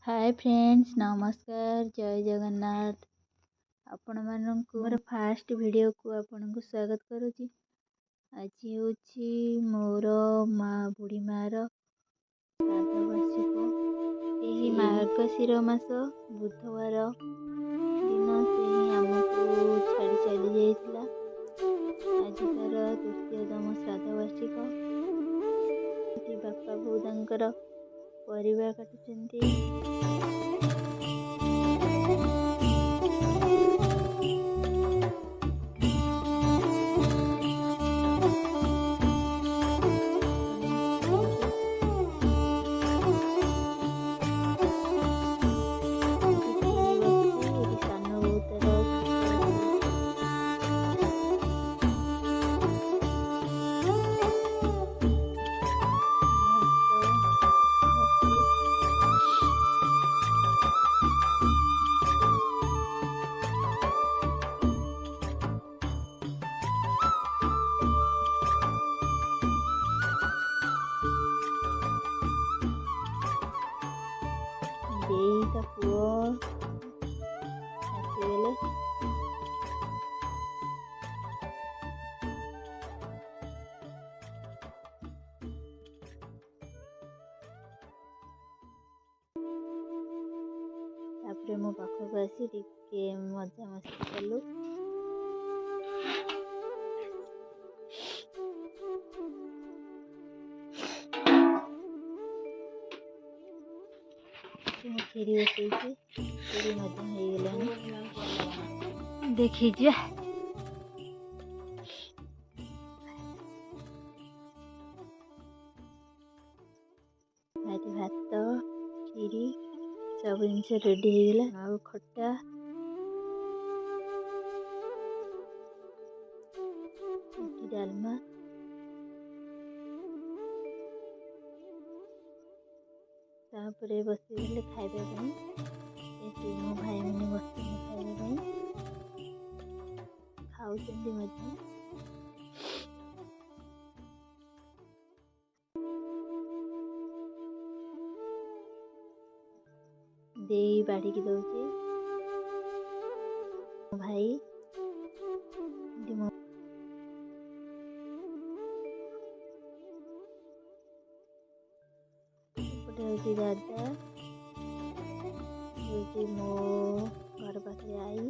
Hi friends, नमस्कार, जय जगन्नाथ। आपण माननकु मोर फास्ट वीडियो को आपन को स्वागत करूची। आज होची मोर बुढ़ी मार श्राद्ध वार्षिक। एही मार्गशीर मास बुधवार दिन से आमको छाड़ी चली जाइतिला। आज तार तृतीयतम श्राद्ध वार्षिक। बापा बोउ तांकर परिवार काटुचंती। देई पुओ आसीगले। तापरे मो पाखक आसी टिके मजा मस्ती कलु। खीरी बसई खीरी मजा हो गलानी देखीजे। भात खीरी सब जिनस रेडी हो गला। आउ खट्टा डालमा तापरे बसीगले खाइबा पई। मो भाई मैंने बसते खाइबा पई खाउचंदी मजा। देई बाड़ी की दउची मो भाई दादा मो घर पाखे आई।